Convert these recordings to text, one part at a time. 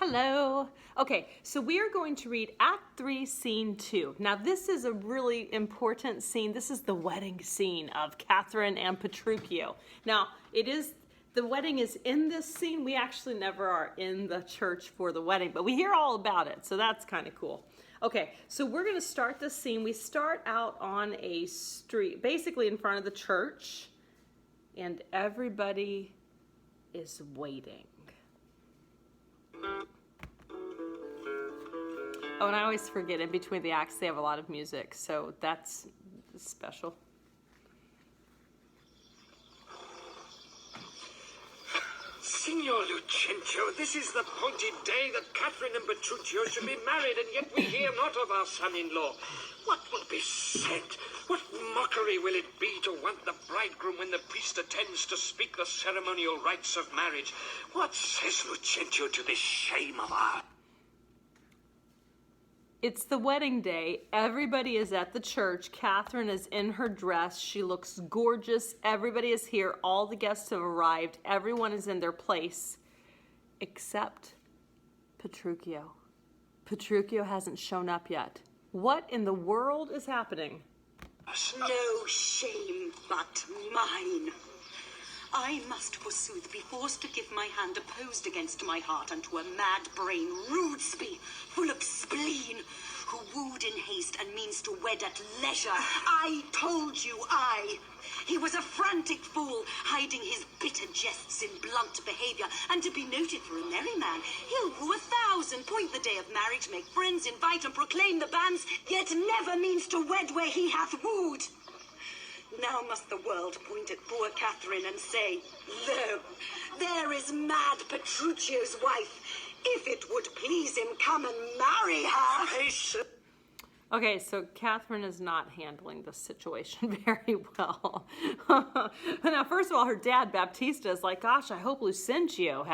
Hello. Okay, so we are going to read Act 3, Scene 2. Now, this is a really important scene. This is the wedding scene of Catherine and Petruchio. Now, the wedding is in this scene. We actually never are in the church for the wedding, but we hear all about it, so that's kind of cool. Okay, so we're going to start this scene. We start out on a street, basically in front of the church, and everybody is waiting. Oh, and I always forget, in between the acts, they have a lot of music, so that's special. Signor Lucentio, this is the appointed day that Catherine and Petruchio should be married, and yet we hear not of our son-in-law. What will be said? What mockery will it be to want the bridegroom when the priest attends to speak the ceremonial rites of marriage? What says Lucentio to this shame of ours? It's the wedding day. Everybody is at the church. Catherine is in her dress. She looks gorgeous. Everybody is here. All the guests have arrived. Everyone is in their place, except Petruchio. Petruchio hasn't shown up yet. What in the world is happening? No shame but mine. I must, forsooth, be forced to give my hand opposed against my heart unto a mad brain, rudesby, full of spleen, who wooed in haste and means to wed at leisure. I told you, he was a frantic fool, hiding his bitter jests in blunt behavior, and to be noted for a merry man, he'll woo 1,000, point the day of marriage, make friends, invite and proclaim the banns, yet never means to wed where he hath wooed. Now must the world point at poor Catherine and say, lo, there is mad Petruchio's wife. If it would please him, come and marry her. Okay, so Catherine is not handling the situation very well. Now, first of all, her dad, Baptista, is like, gosh, I hope Lucentio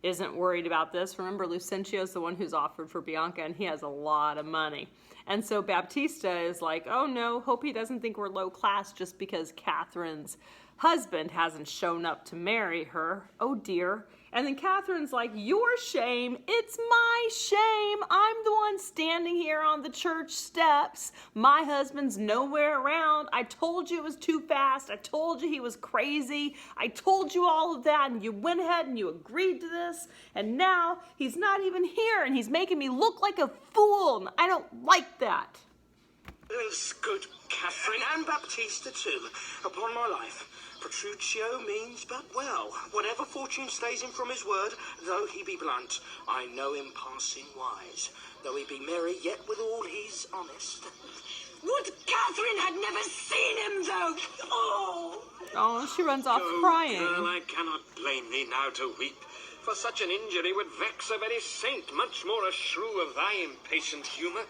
isn't worried about this. Remember, Lucentio is the one who's offered for Bianca, and he has a lot of money. And so Baptista is like, oh no, hope he doesn't think we're low class just because Catherine's husband hasn't shown up to marry her. Oh dear. And then Catherine's like, your shame, it's my shame. I'm the one standing here on the church steps. My husband's nowhere around. I told you it was too fast. I told you he was crazy. I told you all of that, and you went ahead and you agreed to this. And now he's not even here, and he's making me look like a fool. And I don't like that. It's good, Catherine, and Baptista too. Upon my life, Petruchio means but well. Whatever fortune stays him from his word, though he be blunt, I know him passing wise. Though he be merry, yet withal he's honest. Would Catherine had never seen him, though! Oh, she runs off crying. Girl, I cannot blame thee now to weep. For such an injury would vex a very saint, much more a shrew of thy impatient humour.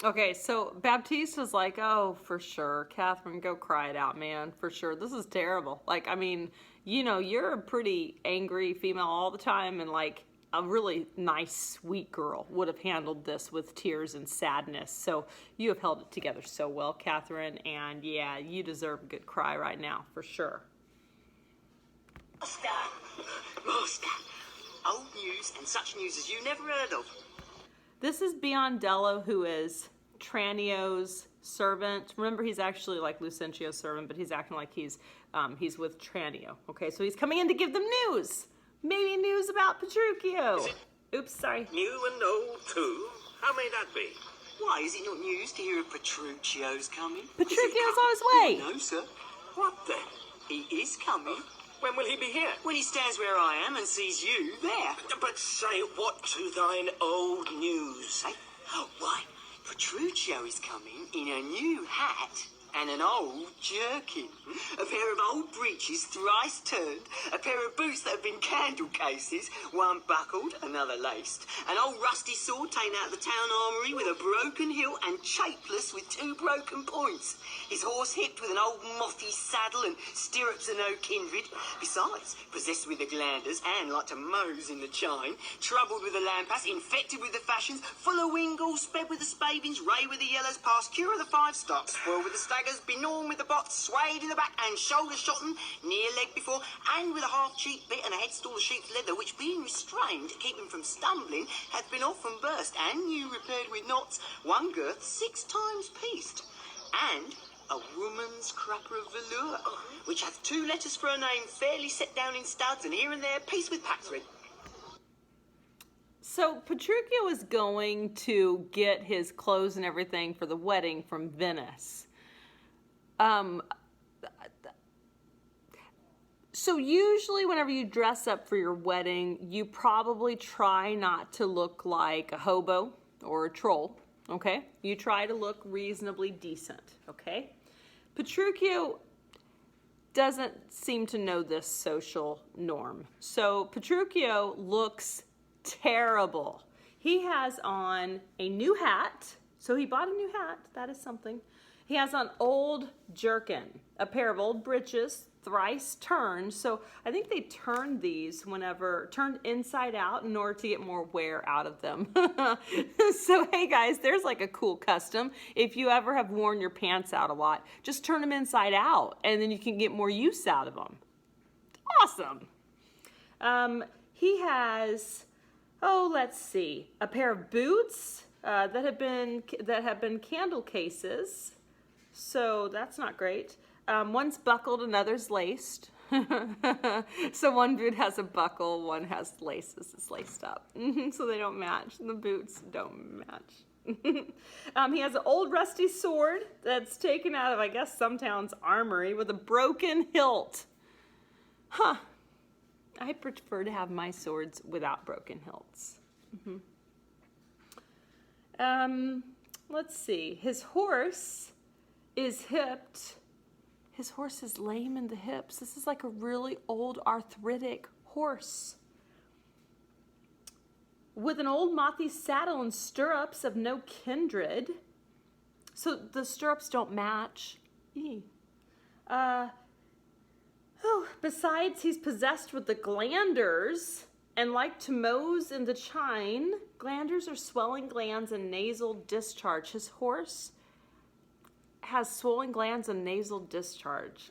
Okay, so Baptista's like, oh, for sure. Catherine, go cry it out, man. For sure. This is terrible. Like, I mean, you know, you're a pretty angry female all the time, and like a really nice, sweet girl would have handled this with tears and sadness. So you have held it together so well, Catherine, and yeah, you deserve a good cry right now, for sure. Master, old news and such news as you never heard of. This is Biondello, who is Tranio's servant. Remember, he's actually like Lucentio's servant, but he's acting like he's with Tranio. Okay, so he's coming in to give them news. Maybe news about Petruchio. Oops, sorry. New and old too? How may that be? Why, is it not news to hear of Petruchio's coming? Petruchio's on his way. No, sir. What then? He is coming. When will he be here? When he stands where I am and sees you there. But say what to thine old news? Hey? Oh, why, Petruchio is coming in a new hat and an old jerkin, a pair of old breeches thrice turned, a pair of boots that have been candle cases, one buckled, another laced, an old rusty sword taken out of the town armoury with a broken hilt and chapeless with 2 broken points, his horse hipped with an old mothy saddle and stirrups of no kindred, besides, possessed with the glanders and like to mose in the chine, troubled with the lampas, infected with the fashions, full of wingles, sped with the spavins, ray with the yellows, past cure of the 5 stocks, spoiled with the swaggers, benorn with the bots, swayed in the back and shoulder shotten, near leg before, and with a half-cheek bit and a headstall of sheep's leather, which being restrained to keep him from stumbling, hath been often burst, and new repaired with knots, one girth 6 times pieced, and a woman's crupper of velour, which hath 2 letters for her name fairly set down in studs, and here and there pieced with packthread. So Petruchio is going to get his clothes and everything for the wedding from Venice. So usually whenever you dress up for your wedding, you probably try not to look like a hobo or a troll, okay? You try to look reasonably decent, okay? Petruchio doesn't seem to know this social norm. So Petruchio looks terrible. He has on a new hat. So he bought a new hat. That is something. He has on old jerkin, a pair of old breeches, thrice turned. So I think they turned these turned inside out in order to get more wear out of them. So hey guys, there's like a cool custom. If you ever have worn your pants out a lot, just turn them inside out and then you can get more use out of them. Awesome. He has, let's see, a pair of boots that have been candle cases. So that's not great. One's buckled, another's laced. So one boot has a buckle, one has laces. It's laced up. So they don't match. The boots don't match. He has an old rusty sword that's taken out of, I guess, some town's armory with a broken hilt. Huh. I prefer to have my swords without broken hilts. Let's see. His horse is hipped. His horse is lame in the hips. This is like a really old arthritic horse. With an old mothy saddle and stirrups of no kindred. So the stirrups don't match. Besides, he's possessed with the glanders, and like to Mose in the chine, glanders are swelling glands and nasal discharge. His horse has swollen glands and nasal discharge.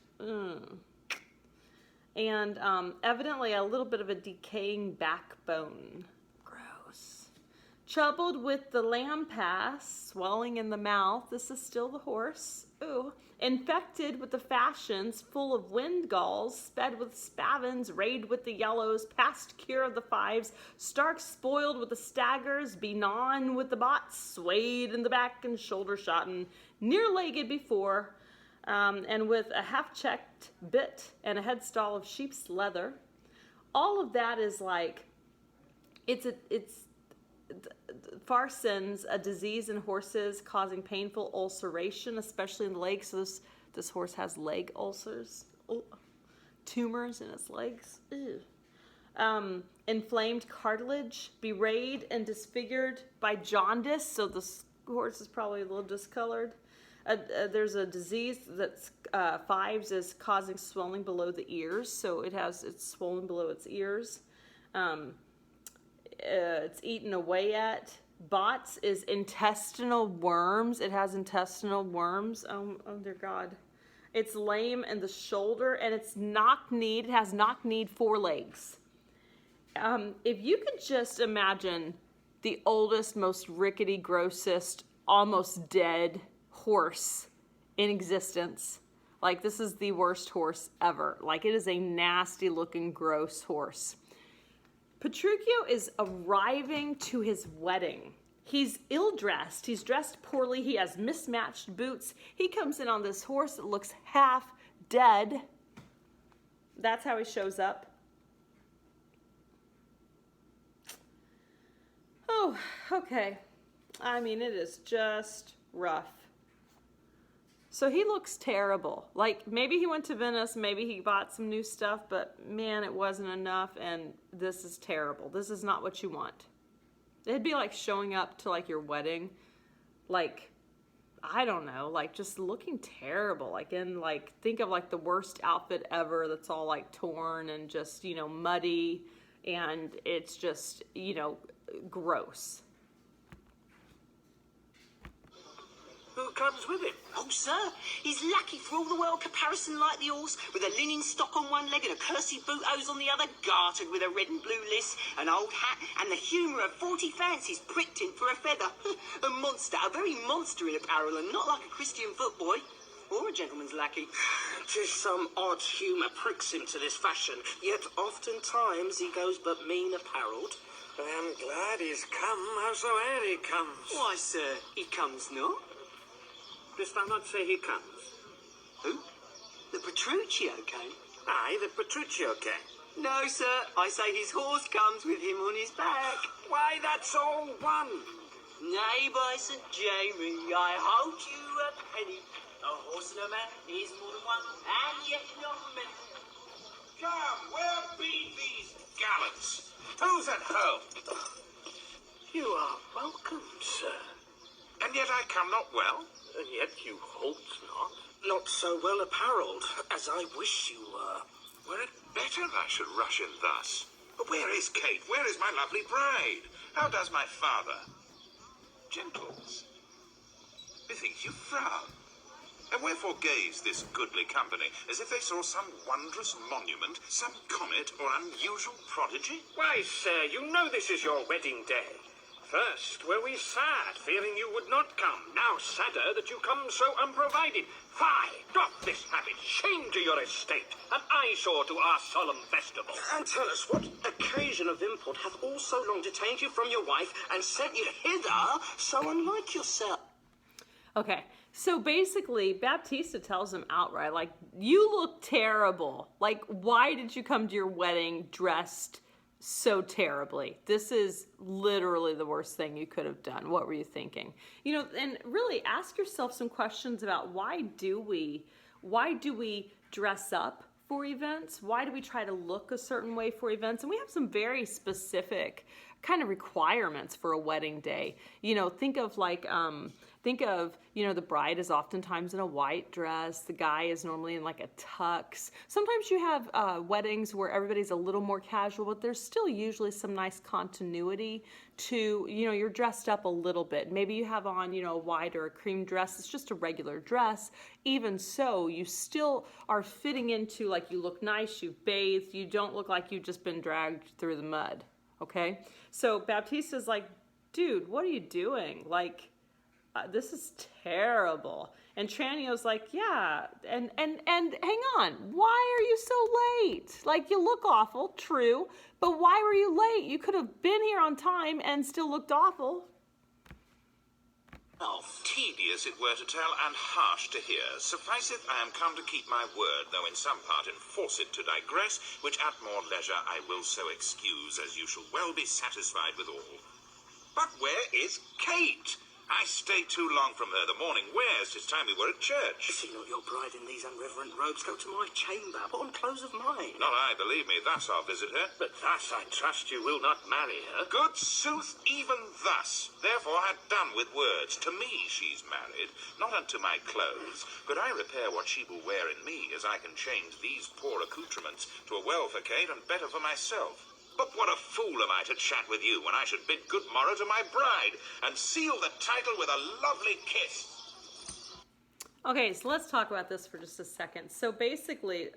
And evidently a little bit of a decaying backbone. Gross. Troubled with the lampas, swelling in the mouth. This is still the horse. Ooh. Infected with the fashions, full of wind galls, sped with spavins, rayed with the yellows, past cure of the fives, stark spoiled with the staggers, benon with the bots, swayed in the back and shoulder shotten, near-legged before, and with a half-checked bit and a headstall of sheep's leather. All of that is like, it's Farsins, a disease in horses causing painful ulceration, especially in the legs. So this horse has leg ulcers, tumors in its legs. Inflamed cartilage, bewrayed and disfigured by jaundice. So this horse is probably a little discolored. There's a disease that's fives is causing swelling below the ears. So it's swollen below its ears. It's eaten away at. Bots is intestinal worms. It has intestinal worms. Oh dear God. It's lame in the shoulder, and it's knock-kneed. It has knock-kneed forelegs. If you could just imagine the oldest, most rickety, grossest, almost dead horse in existence. Like, this is the worst horse ever. Like, it is a nasty-looking, gross horse. Petruchio is arriving to his wedding. He's ill-dressed. He's dressed poorly. He has mismatched boots. He comes in on this horse that looks half dead. That's how he shows up. Oh, okay. I mean, it is just rough. So he looks terrible. Like, maybe he went to Venice, maybe he bought some new stuff, but man, it wasn't enough, and this is terrible. This is not what you want. It'd be like showing up to, like, your wedding, like, I don't know, like, just looking terrible. Like, think of, like, the worst outfit ever that's all, like, torn and just, muddy, and it's just, gross. Who comes with him? Oh, sir, he's lucky for all the world comparison like the horse, with a linen stock on one leg and a cursed boot hose on the other, gartered with a red and blue list, an old hat, and the humour of 40 fancies pricked in for a feather. A monster, a very monster in apparel, and not like a Christian footboy. Or a gentleman's lackey. 'Tis some odd humour pricks him to this fashion, yet oftentimes he goes but mean apparelled. I am glad he's come, howsoe'er he comes. Why, sir, he comes not. Dost thou not say he comes? Who? The Petruchio came? Aye, the Petruchio came. No, sir, I say his horse comes with him on his back. Why, that's all one. Nay, by St. Jamie, I hold you a penny. A horse and a man is more than one, and yet not many. Come, where be these gallants? Who's at home? You are welcome, sir. And yet I come not well. And yet you halt not. Not so well apparelled as I wish you were. Were it better I should rush in thus? But where is Kate? Where is my lovely bride? How does my father? Gentles, methinks you frown. And wherefore gaze this goodly company, as if they saw some wondrous monument, some comet or unusual prodigy? Why, sir, you know this is your wedding day. First were we sad, fearing you would not come. Now sadder that you come so unprovided. Fie, drop this habit. Shame to your estate. An eyesore to our solemn festival. And tell us, what occasion of import hath all so long detained you from your wife and sent you hither so unlike yourself? Okay, so basically, Baptista tells him outright, like, you look terrible. Like, why did you come to your wedding dressed so terribly? This is literally the worst thing you could have done. What were you thinking? You know, and really ask yourself some questions about why do we dress up for events? Why do we try to look a certain way for events? And we have some very specific kind of requirements for a wedding day. You know, think of, you know, the bride is oftentimes in a white dress. The guy is normally in like a tux. Sometimes you have weddings where everybody's a little more casual, but there's still usually some nice continuity to, you know, you're dressed up a little bit. Maybe you have on, you know, a white or a cream dress. It's just a regular dress. Even so, you still are fitting into, like, you look nice, you've bathed, you don't look like you've just been dragged through the mud. Okay? So Baptista's like, dude, what are you doing? Like, this is terrible. And Tranio's like, yeah, and hang on, why are you so late? Like, you look awful, true, but why were you late? You could have been here on time and still looked awful. Oh, tedious it were to tell, and harsh to hear. Sufficeth I am come to keep my word, though in some part enforced to digress, which at more leisure I will so excuse, as you shall well be satisfied withal. But where is Kate? I stay too long from her. The morning wears. 'Tis time we were at church. See not your bride in these unreverent robes. Go to my chamber. Put on clothes of mine. Not I, believe me. Thus I'll visit her. But thus I trust you will not marry her. Good sooth, even thus. Therefore had done with words. To me she's married, not unto my clothes. Could I repair what she will wear in me, as I can change these poor accoutrements to a well for Kate and better for myself. But what a fool am I to chat with you when I should bid good morrow to my bride and seal the title with a lovely kiss. Okay, so let's talk about this for just a second. So basically,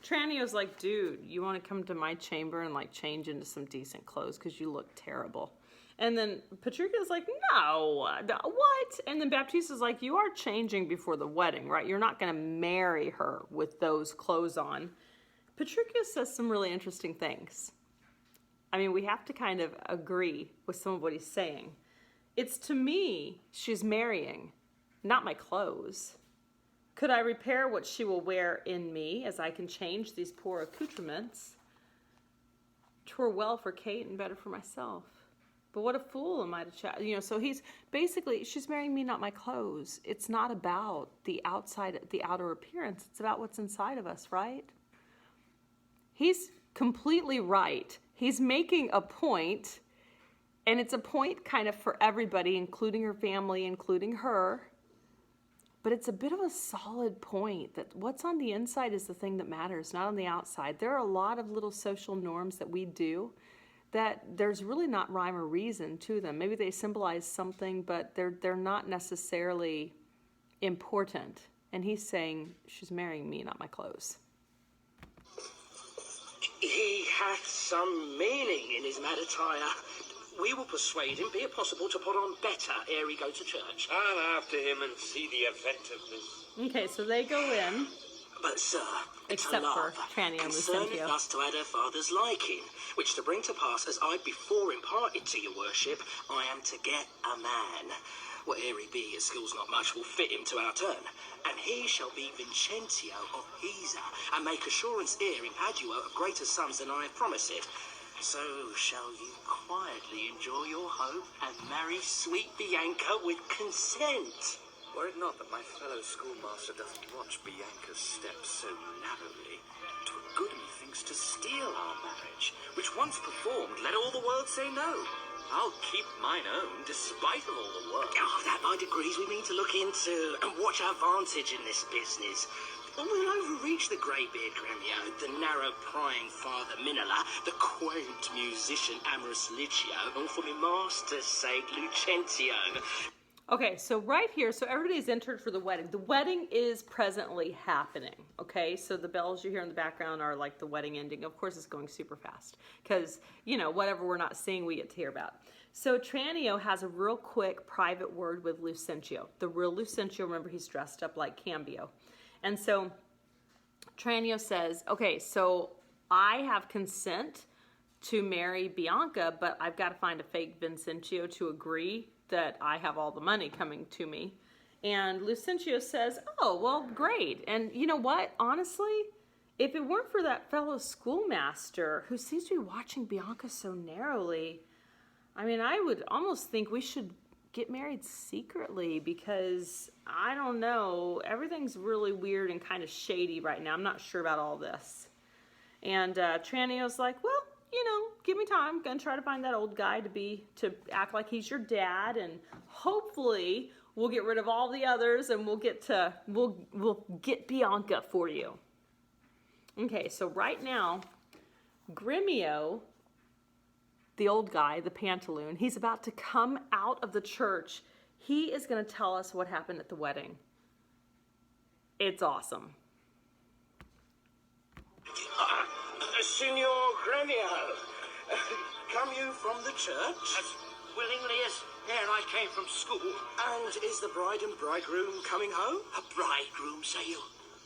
Tranio's like, dude, you want to come to my chamber and like change into some decent clothes because you look terrible. And then Petruchio's like, no, what? And then Baptista's like, you are changing before the wedding, right? You're not going to marry her with those clothes on. Petruchio says some really interesting things. I mean, we have to kind of agree with some of what he's saying. It's to me she's marrying, not my clothes. Could I repair what she will wear in me, as I can change these poor accoutrements? 'Twere well for Kate and better for myself. But what a fool am I to chat? You know, so he's basically, she's marrying me, not my clothes. It's not about the outside, the outer appearance. It's about what's inside of us, right? He's completely right. He's making a point, and it's a point kind of for everybody, including her family, including her. But it's a bit of a solid point that what's on the inside is the thing that matters, not on the outside. There are a lot of little social norms that we do that there's really not rhyme or reason to them. Maybe they symbolize something, but they're not necessarily important. And he's saying, she's marrying me, not my clothes. He hath some meaning in his mad attire. We will persuade him, be it possible, to put on better ere he go to church. I'll after him and see the event of this. Okay, so they go in. But, sir, it's Except a love, for Tranio and concerneth Lucentio. us to add her father's liking, which to bring to pass, as I before imparted to your worship, I am to get a man. Whate'er he be, his skills not much will fit him to our turn. And he shall be Vincentio of Pisa, and make assurance heir in Padua of greater sums than I have promised it. So shall you quietly enjoy your hope and marry sweet Bianca with consent. Were it not that my fellow schoolmaster doth watch Bianca's steps so narrowly, 'twere good, methinks, to steal our marriage, which once performed, let all the world say no. I'll keep mine own, despite of all the world. Oh, that by degrees we mean to look into, and watch our vantage in this business. We'll overreach the greybeard Gremio, the narrow prying father Minola, the quaint musician amorous Licio, and for my master's sake, Lucentio. Okay, so right here, so everybody's entered for the wedding. The wedding is presently happening, okay? So the bells you hear in the background are like the wedding ending. Of course, it's going super fast because, you know, whatever we're not seeing, we get to hear about. So Tranio has a real quick private word with Lucentio. The real Lucentio, remember, he's dressed up like Cambio. And so Tranio says, okay, so I have consent to marry Bianca, but I've got to find a fake Vincentio to agree that I have all the money coming to me. And Lucentio says, oh, well, great. And you know what? Honestly, if it weren't for that fellow schoolmaster who seems to be watching Bianca so narrowly, I mean, I would almost think we should get married secretly because, I don't know, everything's really weird and kind of shady right now. I'm not sure about all this. And Tranio's like, well, you know, give me time. I'm gonna try to find that old guy to act like he's your dad, and hopefully we'll get rid of all the others and we'll get Bianca for you. Okay, so right now, Gremio, the old guy, the pantaloon, he's about to come out of the church. He is gonna tell us what happened at the wedding. It's awesome. Signor Gremio, come you from the church? As willingly as ere I came from school. And is the bride and bridegroom coming home? A bridegroom, say you?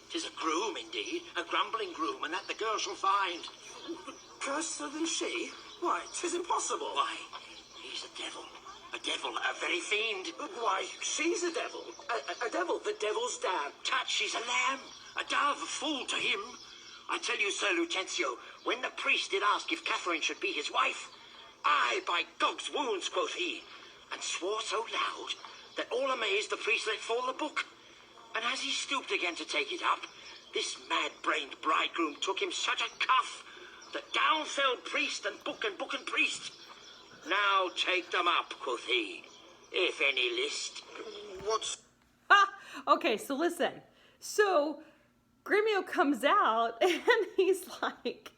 'Tis a groom indeed, a grumbling groom, and that the girl shall find. Curser than she? Why, 'tis impossible. Why, he's a devil, a very fiend. Why, she's a devil. A devil, the devil's dam. Tut, she's a lamb, a dove, a fool to him. I tell you, Sir Lucentio, when the priest did ask if Catherine should be his wife, "Aye, by Gog's wounds," quoth he, and swore so loud that all amazed the priest let fall the book. And as he stooped again to take it up, this mad-brained bridegroom took him such a cuff that down fell priest and book and priest. "Now take them up," quoth he, "if any list." What's... Okay, so listen. So Gremio comes out and he's like,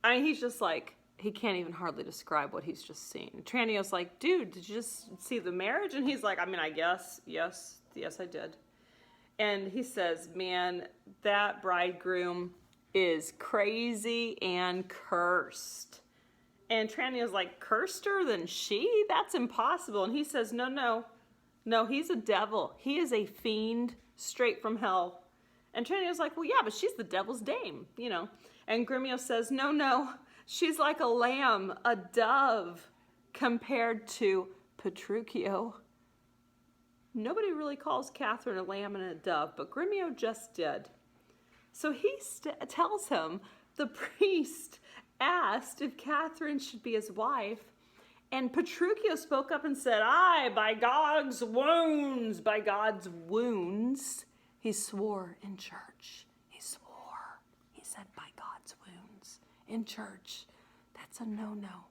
he's just like, he can't even hardly describe what he's just seen. Tranio's like, dude, did you just see the marriage? And he's like, I mean, I guess, yes, I did. And he says, man, that bridegroom is crazy and cursed. And Tranio's like, cursed her than she? That's impossible. And he says, no, he's a devil. He is a fiend straight from hell. And Tranio's like, well, yeah, but she's the devil's dame, you know. And Gremio says, no, she's like a lamb, a dove, compared to Petruchio. Nobody really calls Catherine a lamb and a dove, but Gremio just did. So he tells him the priest asked if Catherine should be his wife, and Petruchio spoke up and said, aye, by God's wounds, he swore in church. He said, by God's wounds in church. That's a no-no.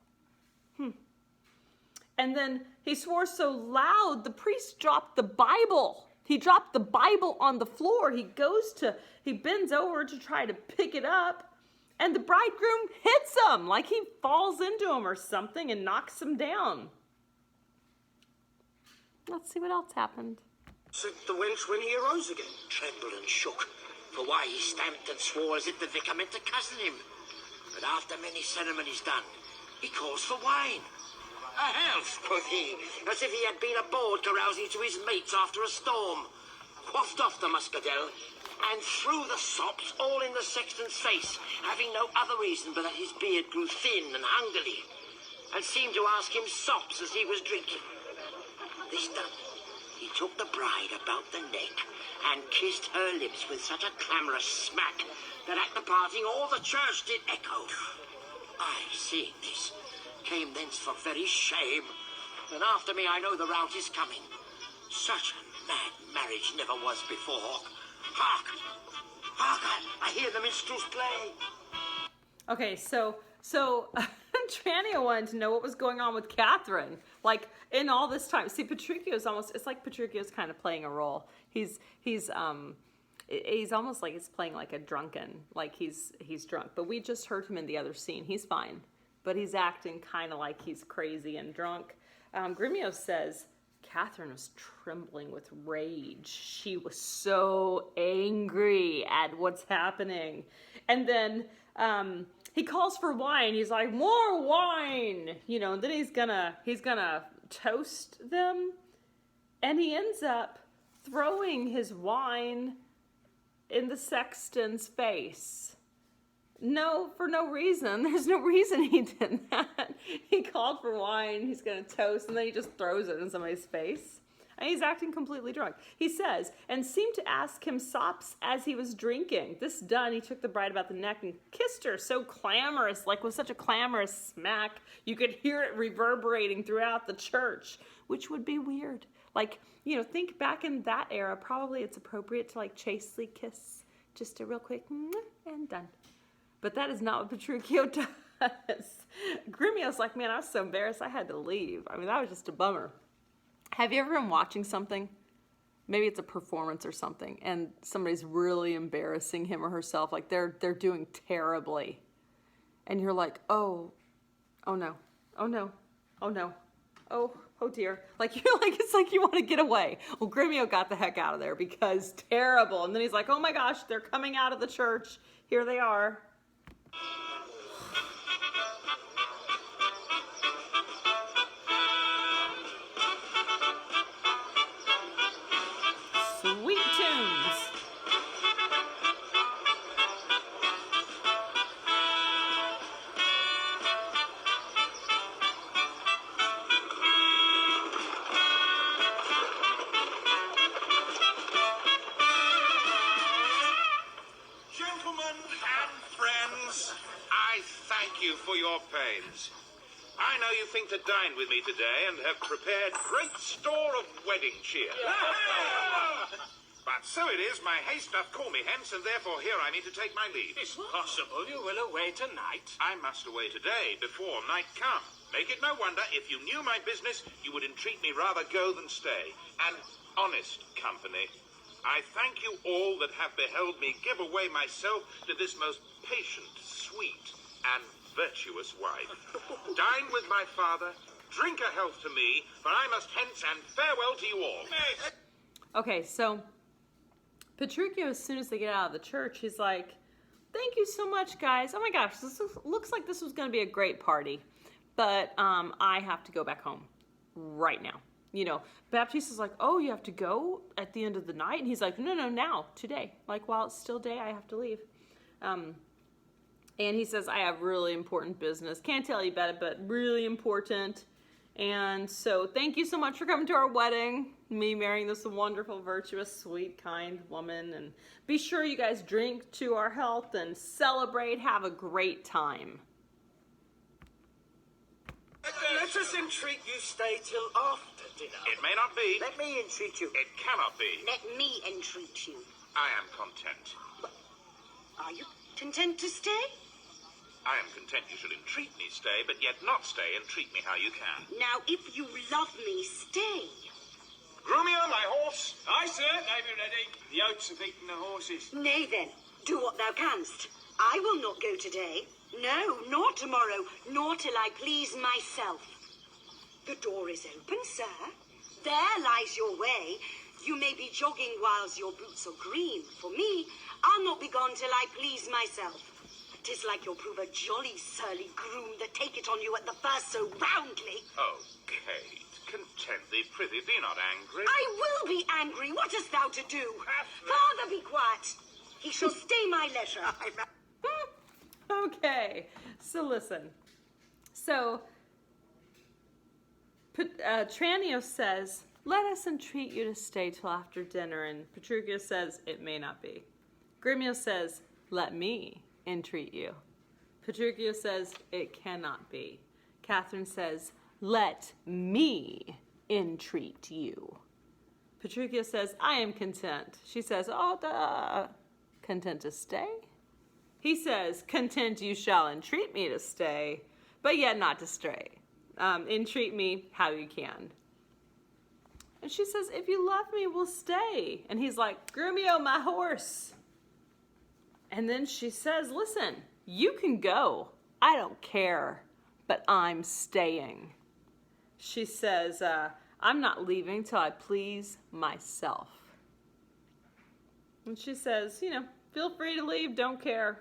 And then he swore so loud, the priest dropped the Bible. He dropped the Bible on the floor. He bends over to try to pick it up. And the bridegroom hits him, like he falls into him or something and knocks him down. Let's see what else happened. Said the wench when he arose again, trembled and shook. For why he stamped and swore as if the vicar meant to cozen him. But after many ceremonies done, he calls for wine. A health, quoth he, as if he had been aboard carousing to his mates after a storm. Quaffed off the muscadel, and threw the sops all in the sexton's face, having no other reason but that his beard grew thin and hungerly, and seemed to ask him sops as he was drinking. This done, he took the bride about the neck, and kissed her lips with such a clamorous smack, that at the parting all the church did echo. I, seeing this, came thence for very shame, and after me I know the rout is coming. Such a mad marriage never was before. Hark! Hark! I hear the minstrels play. Okay, so Tranio wanted to know what was going on with Catherine. Like, in all this time. See, Petruchio's almost, it's like Petruchio's kind of playing a role. He's almost like he's playing like a drunken, like he's drunk. But we just heard him in the other scene. He's fine. But he's acting kind of like he's crazy and drunk. Grumio says, Catherine was trembling with rage. She was so angry at what's happening. And then he calls for wine. He's like, more wine, and then he's gonna toast them. And he ends up throwing his wine in the sexton's face. No, for no reason. There's no reason he did that. He called for wine, he's gonna toast, and then he just throws it in somebody's face. And he's acting completely drunk. He says, and seemed to ask him sops as he was drinking. This done, he took the bride about the neck and kissed her so clamorous, like with such a clamorous smack, you could hear it reverberating throughout the church, which would be weird. Like, think back in that era, probably it's appropriate to like chastely kiss, just a real quick, and done. But that is not what Petruchio does. Grumio's like, man, I was so embarrassed I had to leave. I mean, that was just a bummer. Have you ever been watching something? Maybe it's a performance or something, and somebody's really embarrassing him or herself, like they're doing terribly. And you're like, oh no, oh dear. Like it's like you want to get away. Well, Grumio got the heck out of there because terrible. And then he's like, oh my gosh, they're coming out of the church. Here they are. Sweet tunes. Gentlemen and friends, I thank you for your pains. I know you think to dine with me today and have prepared great store of wedding cheer. But so it is, my haste doth call me hence, and therefore here I mean to take my leave. It's possible you will away tonight. I must away today, before night come. Make it no wonder, if you knew my business, you would entreat me rather go than stay. And honest company, I thank you all that have beheld me give away myself to this most patient, sweet, and virtuous wife. Dine with my father, drink a health to me, for I must hence, and farewell to you all. Okay, so Petruchio, as soon as they get out of the church, he's like, thank you so much, guys. Oh my gosh, this looks like this was going to be a great party. But I have to go back home right now. Baptista's like, oh, you have to go at the end of the night? And he's like, no, now, today. Like, while it's still day, I have to leave. And he says, I have really important business. Can't tell you about it, but really important. And so thank you so much for coming to our wedding. Me marrying this wonderful, virtuous, sweet, kind woman. And be sure you guys drink to our health and celebrate. Have a great time. Let us entreat you stay till after dinner. It may not be. Let me entreat you. It cannot be. Let me entreat you. I am content. Are you content to stay? I am content you should entreat me stay, but yet not stay and treat me how you can. Now, if you love me, stay. Grumio, my horse. Aye, sir. They be ready. The oats have eaten the horses. Nay then, do what thou canst. I will not go today. No, nor tomorrow, nor till I please myself. The door is open, sir. There lies your way. You may be jogging whiles your boots are green. For me, I'll not be gone till I please myself. 'Tis like you'll prove a jolly surly groom that take it on you at the first so roundly. Oh, Kate, content thee, prithee, be not angry. I will be angry. What hast thou to do? Father, be quiet. He shall stay my leisure. Okay, so listen. So, Tranio says, let us entreat you to stay till after dinner, and Petruchio says, it may not be. Grumio says, let me entreat you. Petruchio says, it cannot be. Catherine says, let me entreat you. Petruchio says, I am content. She says, oh, duh. Content to stay? He says, content you shall entreat me to stay, but yet not to stray. Entreat me how you can. And she says, if you love me, we'll stay. And he's like, Grumio, my horse. And then she says, listen, you can go. I don't care, but I'm staying. She says, I'm not leaving till I please myself. And she says, feel free to leave, don't care.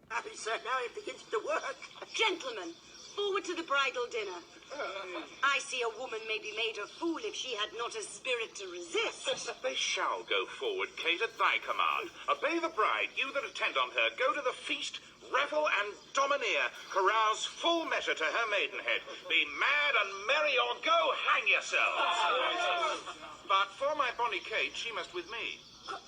Happy, sir, now it begins to work. Gentlemen, forward to the bridal dinner. I see a woman may be made a fool if she had not a spirit to resist. They shall go forward, Kate, at thy command. Obey the bride, you that attend on her. Go to the feast, revel and domineer. Carouse full measure to her maidenhead. Be mad and merry or go hang yourselves. But for my bonny Kate, she must with me.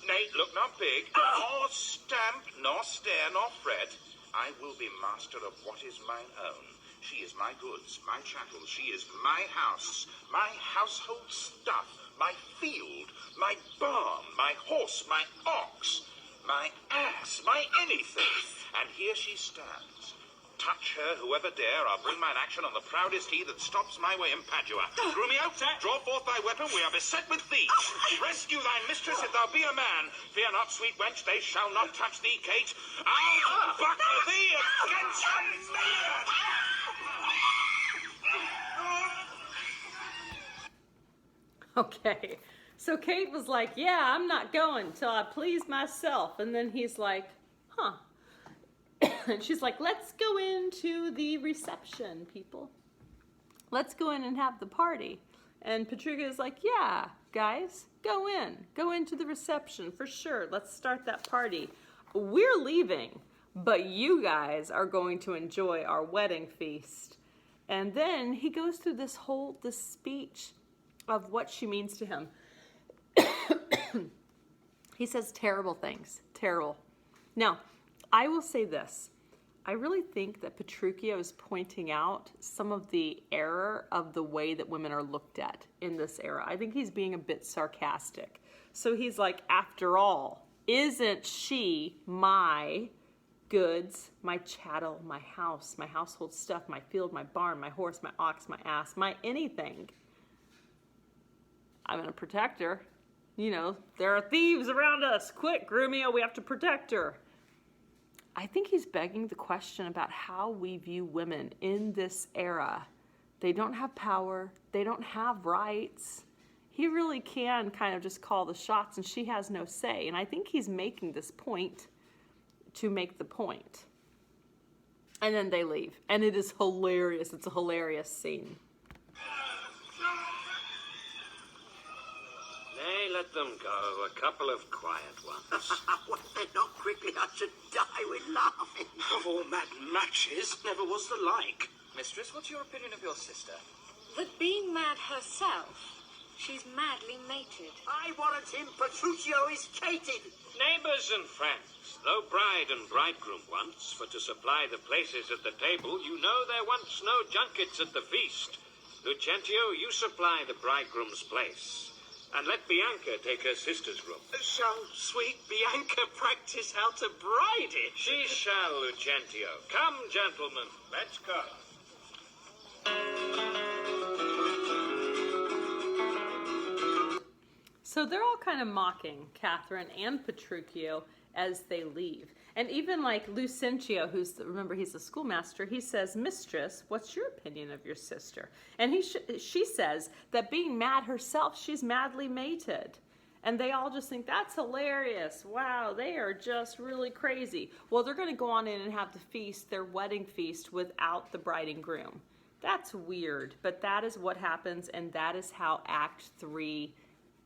Nay, look not big, nor stamp, nor stare, nor fret. I will be master of what is mine own. She is my goods, my chattels. She is my house, my household stuff, my field, my barn, my horse, my ox, my ass, my anything. And here she stands. Touch her, whoever dare, I'll bring mine action on the proudest he that stops my way in Padua. Grumio, draw forth thy weapon, we are beset with thieves. Rescue thy mistress if thou be a man. Fear not, sweet wench, they shall not touch thee, Kate. I'll buckler thee against Okay, so Kate was like, yeah, I'm not going till I please myself. And then he's like, huh. And she's like, let's go into the reception, people. Let's go in and have the party. And Petruchio is like, yeah, guys, go into the reception for sure. Let's start that party. We're leaving, but you guys are going to enjoy our wedding feast. And then he goes through this speech of what she means to him. He says terrible things, terrible. Now, I will say this. I really think that Petruchio is pointing out some of the error of the way that women are looked at in this era. I think he's being a bit sarcastic. So he's like, after all, isn't she my goods, my chattel, my house, my household stuff, my field, my barn, my horse, my ox, my ass, my anything? I'm going to protect her. There are thieves around us. Quick, Grumio, we have to protect her. I think he's begging the question about how we view women in this era. They don't have power. They don't have rights. He really can kind of just call the shots, and she has no say. And I think he's making this point to make the point. And then they leave. And it is hilarious. It's a hilarious scene. Nay, let them go. A couple of quiet ones. Well, then not quickly, I should die with laughing. Of all mad matches, never was the like. Mistress, what's your opinion of your sister? That being mad herself, she's madly mated. I warrant him Petruchio is cated. Neighbours and friends, though bride and bridegroom once, for to supply the places at the table, you know there once no junkets at the feast. Lucentio, you supply the bridegroom's place. And let Bianca take her sister's room. Shall sweet Bianca practice how to bride it? She shall, Lucentio. Come, gentlemen, let's go. So they're all kind of mocking Catherine and Petruchio, as they leave. And even like Lucentio, remember he's the schoolmaster, he says, "Mistress, what's your opinion of your sister?" And she says that being mad herself, she's madly mated. And they all just think, that's hilarious. Wow, they are just really crazy. Well, they're going to go on in and have the feast, their wedding feast, without the bride and groom. That's weird, but that is what happens, and that is how Act 3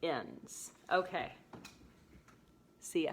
ends. Okay. See ya.